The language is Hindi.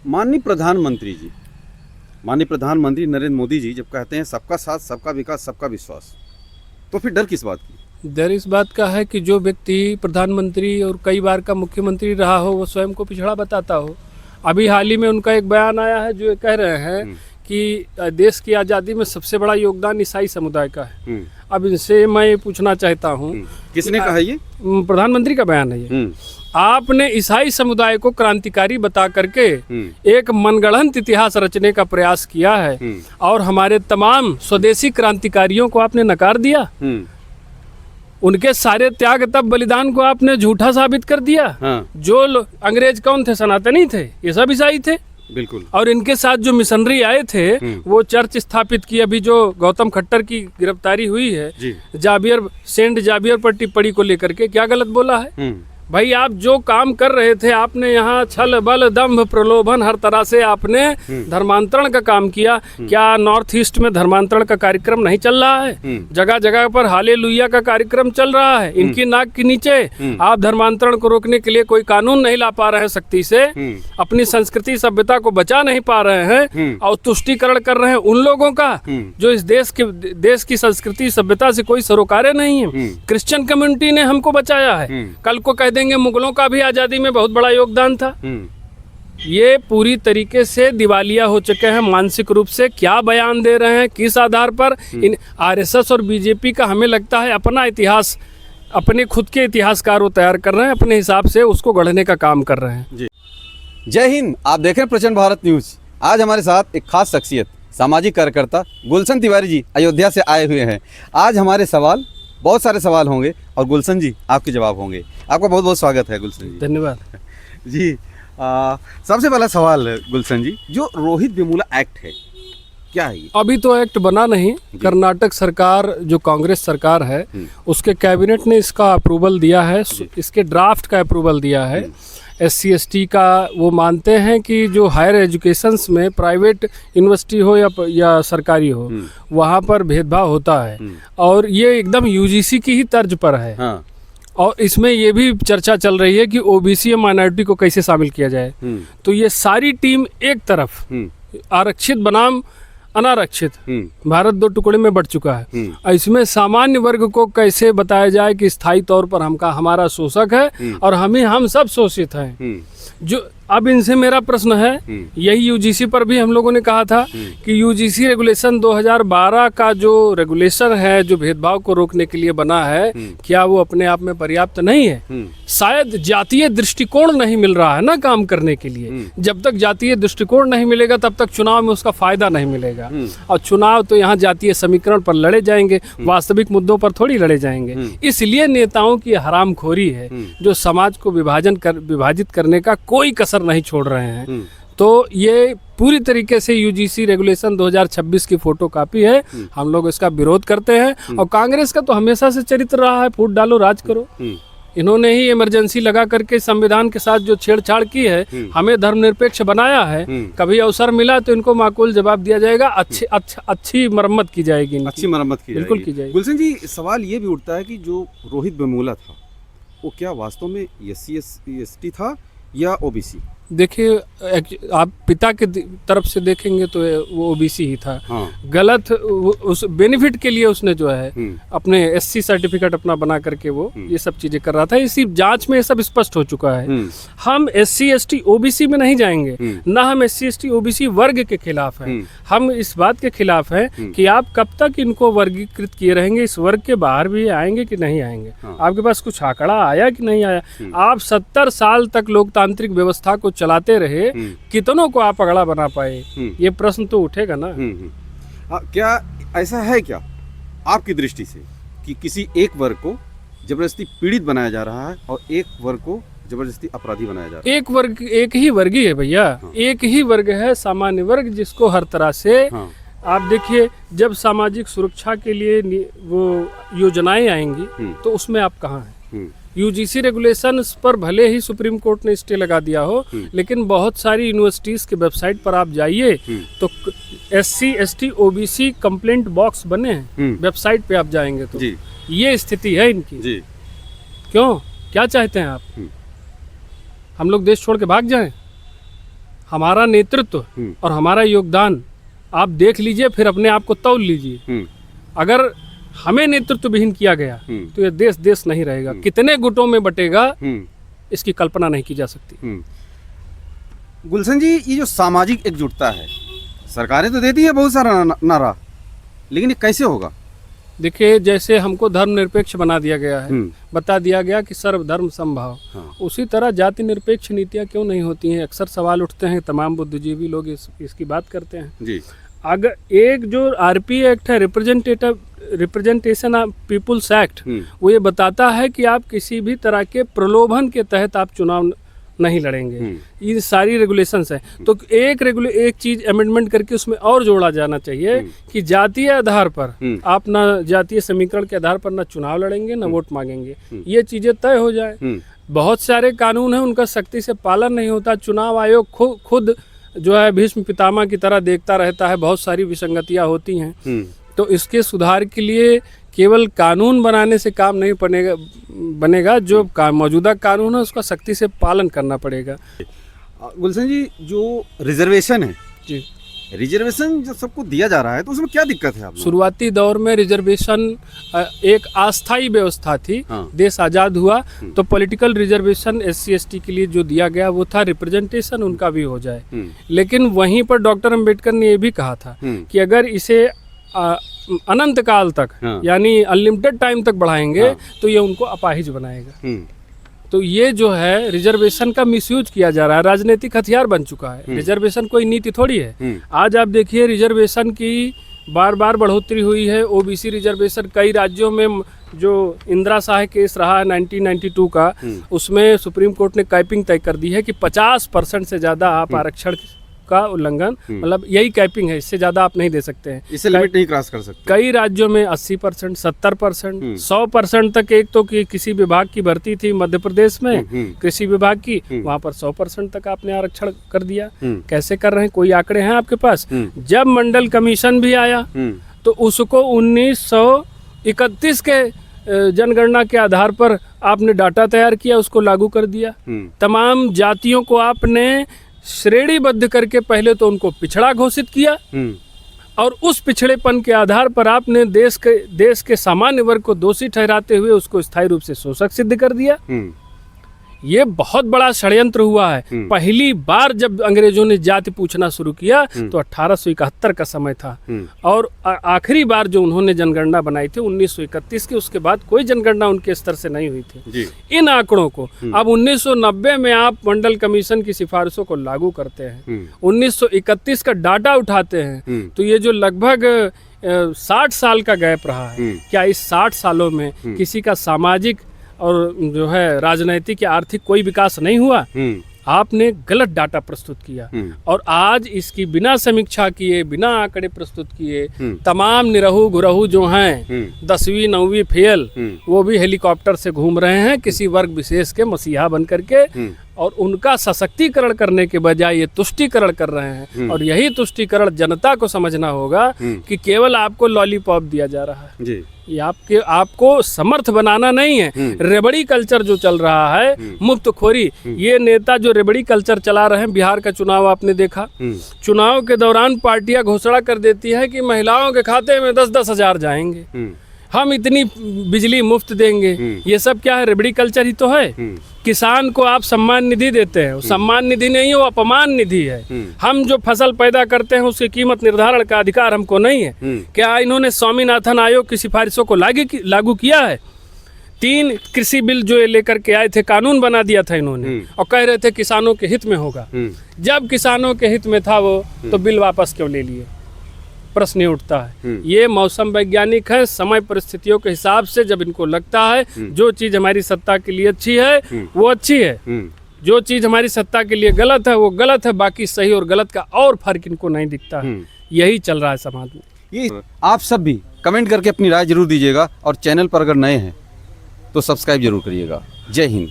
माननीय प्रधानमंत्री नरेंद्र मोदी जी जब कहते हैं सबका साथ, सबका विकास, सबका विश्वास, तो फिर डर किस बात की? डर इस बात का है कि जो व्यक्ति प्रधानमंत्री और कई बार का मुख्यमंत्री रहा हो वो स्वयं को पिछड़ा बताता हो। अभी हाल ही में उनका एक बयान आया है जो ये कह रहे हैं कि देश की आज़ादी में सबसे बड़ा योगदान ईसाई समुदाय का है। अब इनसे मैं ये पूछना चाहता हूँ, किसने कहा ये? प्रधानमंत्री का बयान है ये। आपने ईसाई समुदाय को क्रांतिकारी बता करके एक मनगढ़ंत इतिहास रचने का प्रयास किया है और हमारे तमाम स्वदेशी क्रांतिकारियों को आपने नकार दिया। उनके सारे त्याग तप बलिदान को आपने झूठा साबित कर दिया। जो अंग्रेज कौन थे? सनातनी थे, ये सब ईसाई थे। बिल्कुल। और इनके साथ जो मिशनरी आए थे वो चर्च स्थापित की। अभी जो गौतम खट्टर की गिरफ्तारी हुई है सेंट जावियर पर टिप्पणी को लेकर के, क्या गलत बोला है? भाई आप जो काम कर रहे थे, आपने यहाँ छल बल दंभ प्रलोभन हर तरह से आपने धर्मांतरण का काम किया। क्या नॉर्थ ईस्ट में धर्मांतरण का कार्यक्रम नहीं चल रहा है? जगह जगह पर हालेलुया का कार्यक्रम चल रहा है। इनकी नाक के नीचे आप धर्मांतरण को रोकने के लिए कोई कानून नहीं ला पा रहे हैं सख्ती से, अपनी संस्कृति सभ्यता को बचा नहीं पा रहे हैं और तुष्टीकरण कर रहे हैं उन लोगों का जो इस देश की संस्कृति सभ्यता से कोई सरोकारे नहीं है। क्रिश्चियन कम्युनिटी ने हमको बचाया है, कल को कह देंगे मुगलों का भी आजादी में बहुत बड़ा योगदान था। ये पूरी तरीके से दिवालिया हो चुके हैं मानसिक रूप से। क्या बयान दे रहे हैं, किस आधार पर? इन आरएसएस और बीजेपी का हमें लगता है अपना इतिहास, अपने खुद के इतिहासकार वो तैयार कर रहे हैं, अपने हिसाब से उसको गढ़ने का काम कर रहे हैं। जय हिंद। आप देख रहे हैं प्रचंड भारत न्यूज। आज हमारे साथ एक खास शख्सियत, सामाजिक कार्यकर्ता गुलशन तिवारी जी अयोध्या से आए हुए हैं। आज हमारे सवाल, बहुत सारे सवाल होंगे और गुलशन जी आपके जवाब होंगे। आपका बहुत बहुत स्वागत है गुलशन जी। धन्यवाद जी। सबसे पहला सवाल गुलशन जी, जो रोहित वेमुला एक्ट है क्या है ये? अभी तो एक्ट बना नहीं। कर्नाटक सरकार जो कांग्रेस सरकार है उसके कैबिनेट ने इसका अप्रूवल दिया है, इसके ड्राफ्ट का अप्रूवल दिया है। SC/ST का वो मानते हैं कि जो हायर एजुकेशंस में प्राइवेट यूनिवर्सिटी हो या सरकारी हो वहाँ पर भेदभाव होता है और ये एकदम UGC की ही तर्ज पर है। और इसमें ये भी चर्चा चल रही है कि OBC या माइनॉरिटी को कैसे शामिल किया जाए। तो ये सारी टीम एक तरफ आरक्षित बनाम अनारक्षित, भारत दो टुकड़े में बढ़ चुका है। इसमें सामान्य वर्ग को कैसे बताया जाए कि स्थायी तौर पर हमारा शोषक है और हम सब शोषित हैं। जो अब इनसे मेरा प्रश्न है, यही UGC पर भी हम लोगों ने कहा था कि UGC रेगुलेशन 2012 का जो रेगुलेशन है जो भेदभाव को रोकने के लिए बना है, क्या वो अपने आप में पर्याप्त नहीं है? शायद जातीय दृष्टिकोण नहीं मिल रहा है ना काम करने के लिए। जब तक जातीय दृष्टिकोण नहीं मिलेगा तब तक चुनाव में उसका फायदा नहीं मिलेगा। और चुनाव तो यहाँ जातीय समीकरण पर लड़े जाएंगे, वास्तविक मुद्दों पर थोड़ी लड़े जाएंगे। इसलिए नेताओं की हरामखोरी है जो समाज को विभाजित करने का कोई कसर नहीं छोड़ रहे हैं। तो ये पूरी तरीके से UGC रेगुलेशन 2026 की फोटो कॉपी है। हम लोग इसका विरोध करते हैं और कांग्रेस का तो हमेशा से चरित्र रहा है फूट डालो राज करो। इन्होंने ही इमरजेंसी लगा करके संविधान के साथ जो छेड़छाड़ की है, हमें धर्मनिरपेक्ष बनाया है। कभी अवसर मिला तो इनको माकूल जवाब दिया जाएगा, अच्छी मरम्मत की जाएगी, अच्छी मरम्मत की बिल्कुल की जाएगी। गुलशन जी, सवाल ये भी उठता है कि जो रोहित वेमुला था वो क्या वास्तव में SC/ST था या OBC? देखिए, आप पिता के तरफ से देखेंगे तो वो OBC ही था। गलत उस बेनिफिट के लिए उसने जो है अपने SC सर्टिफिकेट अपना बना करके वो ये सब चीजें कर रहा था। इसी जांच में ये सब स्पष्ट हो चुका है। हम SC/ST OBC में नहीं जाएंगे, ना हम SC/ST OBC वर्ग के खिलाफ हैं। हम इस बात के खिलाफ हैं कि आप कब तक इनको वर्गीकृत किए रहेंगे, इस वर्ग के बाहर भी आएंगे कि नहीं आएंगे। आपके पास कुछ आंकड़ा आया कि नहीं आया? आप 70 साल तक लोकतांत्रिक व्यवस्था को चलाते रहे, कितनों को आप अगला बना पाए? ये प्रश्न तो उठेगा ना। क्या ऐसा है क्या आपकी दृष्टि से कि किसी एक वर्ग को जबरदस्ती पीड़ित बनाया जा रहा है और एक वर्ग को जबरदस्ती अपराधी बनाया जा रहा है? एक ही वर्ग ही है भैया। एक ही वर्ग है, सामान्य वर्ग, जिसको हर तरह से आप देखिए, जब सामाजिक सुरक्षा के लिए वो योजनाएं आएंगी तो उसमें आप कहाँ हैं? UGC रेगुलेशन पर भले ही सुप्रीम कोर्ट ने स्टे लगा दिया हो, लेकिन बहुत सारी यूनिवर्सिटीज के वेबसाइट पर आप जाइए तो SC/ST OBC कंप्लेंट बॉक्स बने हैं। वेबसाइट पे आप जाएंगे तो ये स्थिति है इनकी। क्यों, क्या चाहते हैं आप? हम लोग देश छोड़ के भाग जाएं? हमारा नेतृत्व और हमारा योगदान आप देख लीजिए, फिर अपने आप को तौल लीजिए। अगर हमें नेतृत्व विहीन किया गया तो ये देश देश नहीं रहेगा। कितने गुटों में बटेगा इसकी कल्पना नहीं की जा सकती। गुलशन जी, ये जो सामाजिक एकजुटता है, सरकारें तो देती है बहुत सारा नारा, लेकिन ये कैसे होगा? देखिए, जैसे हमको धर्मनिरपेक्ष बना दिया गया है, बता दिया गया कि सर्वधर्म समभाव, उसी तरह जाति निरपेक्ष नीतियाँ क्यों नहीं होती हैं? अक्सर सवाल उठते हैं, तमाम बुद्धिजीवी लोग इसकी बात करते हैं जी। अगर एक जो आरपी एक्ट है, रिप्रेजेंटेशन ऑफ पीपुल्स एक्ट, वो ये बताता है कि आप किसी भी तरह के प्रलोभन के तहत आप चुनाव नहीं लड़ेंगे। ये सारी रेगुलेशंस है। तो एक चीज अमेंडमेंट करके उसमें और जोड़ा जाना चाहिए कि जातीय आधार पर आप ना जातीय समीकरण के आधार पर ना चुनाव लड़ेंगे ना वोट मांगेंगे, ये चीजें तय हो जाए। बहुत सारे कानून हैं, उनका सख्ती से पालन नहीं होता। चुनाव आयोग खुद जो है भीष्म पितामह की तरह देखता रहता है, बहुत सारी विसंगतियां होती हैं। तो इसके सुधार के लिए केवल कानून बनाने से काम नहीं बनेगा, जो मौजूदा कानून है उसका सख्ती से पालन करना पड़ेगा। गुलशन जी, जो रिजर्वेशन है जी, रिजर्वेशन जब सबको दिया जा रहा है तो उसमें क्या दिक्कत है? आप शुरुआती दौर में रिजर्वेशन एक अस्थायी व्यवस्था थी। देश आज़ाद हुआ तो पॉलिटिकल रिजर्वेशन SC ST के लिए जो दिया गया वो था रिप्रेजेंटेशन उनका भी हो जाए। लेकिन वहीं पर डॉक्टर अम्बेडकर ने ये भी कहा था कि अगर इसे अनंत काल तक यानी अनलिमिटेड टाइम तक बढ़ाएंगे तो ये उनको अपाहिज बनाएगा। तो ये जो है रिजर्वेशन का मिसयूज किया जा रहा है, राजनीतिक हथियार बन चुका है। रिजर्वेशन कोई नीति थोड़ी है। आज आप देखिए, रिजर्वेशन की बार बार बढ़ोतरी हुई है। OBC रिजर्वेशन कई राज्यों में, जो इंदिरा शाह केस रहा 1992 का, उसमें सुप्रीम कोर्ट ने कैपिंग तय कर दी है कि 50% से ज़्यादा आप आरक्षण का उल्लंघन, मतलब यही कैपिंग है, इससे ज्यादा आप नहीं दे सकते हैं, इससे लिमिट नहीं क्रॉस कर सकते। कई राज्यों में 80%, 70%, 100% तक। एक तो कि किसी विभाग की भर्ती थी मध्य प्रदेश में, कृषि विभाग की, वहां पर 100% तक आपने आरक्षण कर दिया। कैसे कर रहे हैं, कोई आंकड़े हैं आपके पास? जब मंडल कमीशन भी आया तो उसको 1931 के जनगणना के आधार पर आपने डाटा तैयार किया, उसको लागू कर दिया। तमाम जातियों को आपने श्रेणीबद्ध करके पहले तो उनको पिछड़ा घोषित किया और उस पिछड़ेपन के आधार पर आपने देश के सामान्य वर्ग को दोषी ठहराते हुए उसको स्थायी रूप से शोषक सिद्ध कर दिया। ये बहुत बड़ा षड्यंत्र हुआ है। पहली बार जब अंग्रेजों ने जाति पूछना शुरू किया तो 1871 का समय था और आखिरी बार जो उन्होंने जनगणना बनाई थी 1931 की, उसके बाद कोई जनगणना उनके स्तर से नहीं हुई थी। इन आंकड़ों को अब 1990 में आप मंडल कमीशन की सिफारिशों को लागू करते हैं, 1931 का डाटा उठाते हैं, तो ये जो लगभग 60 साल का गैप रहा है, क्या इस 60 सालों में किसी का सामाजिक और जो है राजनैतिक या आर्थिक कोई विकास नहीं हुआ? आपने गलत डाटा प्रस्तुत किया और आज इसकी बिना समीक्षा किए, बिना आंकड़े प्रस्तुत किए, तमाम निरहु गुरहु जो हैं 10वीं 9वीं फेल, वो भी हेलीकॉप्टर से घूम रहे हैं किसी वर्ग विशेष के मसीहा बन करके, और उनका सशक्तिकरण करने के बजाय ये तुष्टीकरण कर रहे हैं। और यही तुष्टीकरण जनता को समझना होगा कि केवल आपको लॉलीपॉप दिया जा रहा है जी। ये आपको समर्थ बनाना नहीं है। रेबड़ी कल्चर जो चल रहा है, मुफ्तखोरी, ये नेता जो रेबड़ी कल्चर चला रहे हैं, बिहार का चुनाव आपने देखा, चुनाव के दौरान पार्टियां घोषणा कर देती है कि महिलाओं के खाते में 10-10 हजार जाएंगे, हम इतनी बिजली मुफ्त देंगे। ये सब क्या है? रेबड़ी कल्चर ही तो है। किसान को आप सम्मान निधि देते हैं, सम्मान निधि नहीं है, वो अपमान निधि है। हम जो फसल पैदा करते हैं उसकी कीमत निर्धारण का अधिकार हमको नहीं है। क्या इन्होंने स्वामीनाथन आयोग की सिफारिशों को लागू किया है? 3 कृषि बिल जो ये लेकर के आए थे, कानून बना दिया था इन्होंने और कह रहे थे किसानों के हित में होगा। जब किसानों के हित में था वो, तो बिल वापस क्यों ले लिए? प्रश्न ये उठता है। ये मौसम वैज्ञानिक है, समय परिस्थितियों के हिसाब से जब इनको लगता है जो चीज हमारी सत्ता के लिए अच्छी है वो अच्छी है, जो चीज हमारी सत्ता के लिए गलत है वो गलत है, बाकी सही और गलत का और फर्क इनको नहीं दिखता है। यही चल रहा है समाज में। ये आप सब भी कमेंट करके अपनी राय जरूर दीजिएगा और चैनल पर अगर नए हैं तो सब्सक्राइब जरूर करिएगा। जय हिंद।